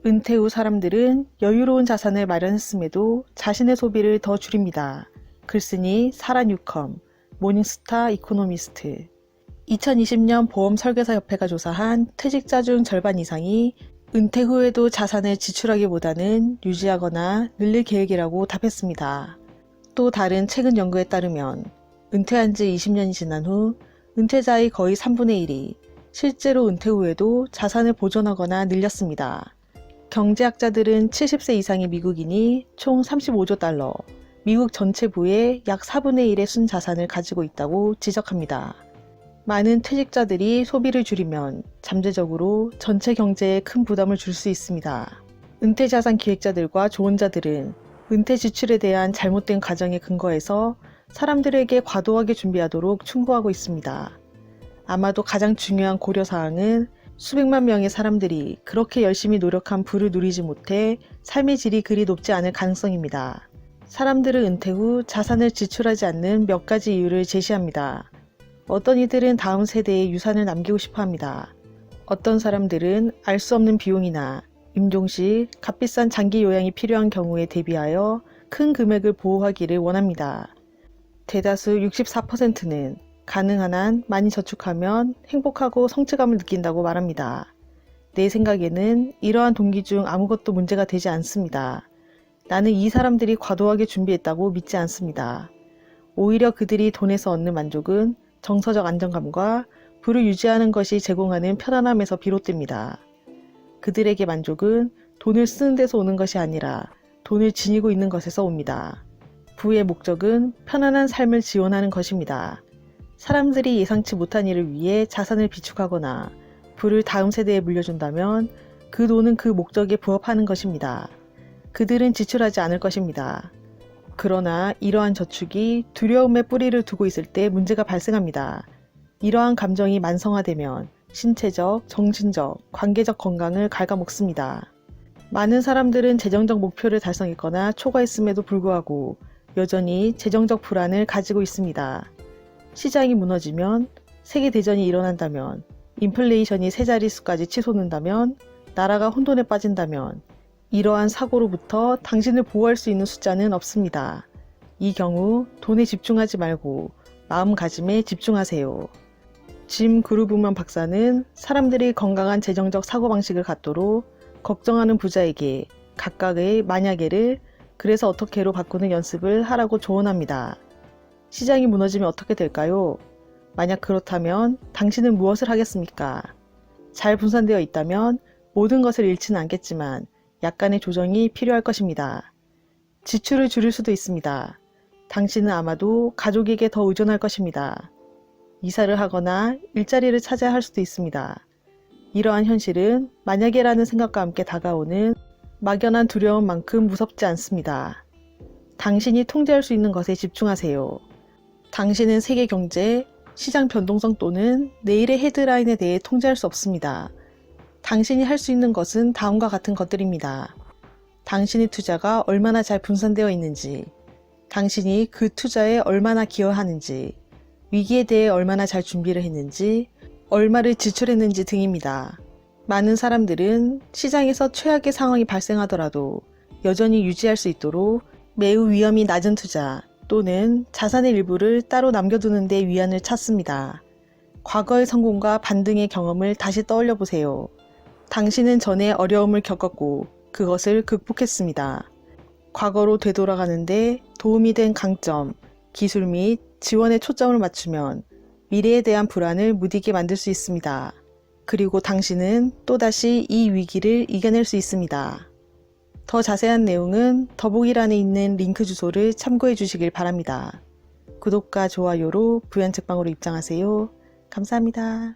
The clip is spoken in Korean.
은퇴 후 사람들은 여유로운 자산을 마련했음에도 자신의 소비를 더 줄입니다. 글쓴이 사라 뉴컴, 모닝스타 이코노미스트. 2020년 보험설계사협회가 조사한 퇴직자 중 절반 이상이 은퇴 후에도 자산을 지출하기보다는 유지하거나 늘릴 계획이라고 답했습니다. 또 다른 최근 연구에 따르면 은퇴한 지 20년이 지난 후 은퇴자의 거의 3분의 1이 실제로 은퇴 후에도 자산을 보존하거나 늘렸습니다. 경제학자들은 70세 이상의 미국인이 총 35조 달러, 미국 전체 부의 약 4분의 1의 순자산을 가지고 있다고 지적합니다. 많은 퇴직자들이 소비를 줄이면 잠재적으로 전체 경제에 큰 부담을 줄 수 있습니다. 은퇴자산 기획자들과 조언자들은 은퇴 지출에 대한 잘못된 가정에 근거해서 사람들에게 과도하게 준비하도록 충고하고 있습니다. 아마도 가장 중요한 고려사항은 수백만 명의 사람들이 그렇게 열심히 노력한 부를 누리지 못해 삶의 질이 그리 높지 않을 가능성입니다. 사람들은 은퇴 후 자산을 지출하지 않는 몇 가지 이유를 제시합니다. 어떤 이들은 다음 세대에 유산을 남기고 싶어 합니다. 어떤 사람들은 알 수 없는 비용이나 임종시 값비싼 장기 요양이 필요한 경우에 대비하여 큰 금액을 보호하기를 원합니다. 대다수 64%는 가능한 한 많이 저축하면 행복하고 성취감을 느낀다고 말합니다. 내 생각에는 이러한 동기 중 아무것도 문제가 되지 않습니다. 나는 이 사람들이 과도하게 준비했다고 믿지 않습니다. 오히려 그들이 돈에서 얻는 만족은 정서적 안정감과 부를 유지하는 것이 제공하는 편안함에서 비롯됩니다. 그들에게 만족은 돈을 쓰는 데서 오는 것이 아니라 돈을 지니고 있는 것에서 옵니다. 부의 목적은 편안한 삶을 지원하는 것입니다. 사람들이 예상치 못한 일을 위해 자산을 비축하거나 부를 다음 세대에 물려준다면 그 돈은 그 목적에 부합하는 것입니다. 그들은 지출하지 않을 것입니다. 그러나 이러한 저축이 두려움의 뿌리를 두고 있을 때 문제가 발생합니다. 이러한 감정이 만성화되면 신체적, 정신적, 관계적 건강을 갉아먹습니다. 많은 사람들은 재정적 목표를 달성했거나 초과했음에도 불구하고 여전히 재정적 불안을 가지고 있습니다. 시장이 무너지면, 세계대전이 일어난다면, 인플레이션이 세 자릿수까지 치솟는다면, 나라가 혼돈에 빠진다면 이러한 사고로부터 당신을 보호할 수 있는 숫자는 없습니다. 이 경우 돈에 집중하지 말고 마음가짐에 집중하세요. 짐 그루브만 박사는 사람들이 건강한 재정적 사고방식을 갖도록 걱정하는 부자에게 각각의 만약에를 그래서 어떻게로 바꾸는 연습을 하라고 조언합니다. 시장이 무너지면 어떻게 될까요? 만약 그렇다면 당신은 무엇을 하겠습니까? 잘 분산되어 있다면 모든 것을 잃지는 않겠지만 약간의 조정이 필요할 것입니다. 지출을 줄일 수도 있습니다. 당신은 아마도 가족에게 더 의존할 것입니다. 이사를 하거나 일자리를 찾아야 할 수도 있습니다. 이러한 현실은 만약에라는 생각과 함께 다가오는 막연한 두려움만큼 무섭지 않습니다. 당신이 통제할 수 있는 것에 집중하세요. 당신은 세계 경제, 시장 변동성 또는 내일의 헤드라인에 대해 통제할 수 없습니다. 당신이 할 수 있는 것은 다음과 같은 것들입니다. 당신의 투자가 얼마나 잘 분산되어 있는지, 당신이 그 투자에 얼마나 기여하는지, 위기에 대해 얼마나 잘 준비를 했는지, 얼마를 지출했는지 등입니다. 많은 사람들은 시장에서 최악의 상황이 발생하더라도 여전히 유지할 수 있도록 매우 위험이 낮은 투자 또는 자산의 일부를 따로 남겨두는 데 위안을 찾습니다. 과거의 성공과 반등의 경험을 다시 떠올려 보세요. 당신은 전에 어려움을 겪었고 그것을 극복했습니다. 과거로 되돌아가는데 도움이 된 강점, 기술 및 지원에 초점을 맞추면 미래에 대한 불안을 무디게 만들 수 있습니다. 그리고 당신은 또다시 이 위기를 이겨낼 수 있습니다. 더 자세한 내용은 더보기란에 있는 링크 주소를 참고해 주시길 바랍니다. 구독과 좋아요로 부연책방으로 입장하세요. 감사합니다.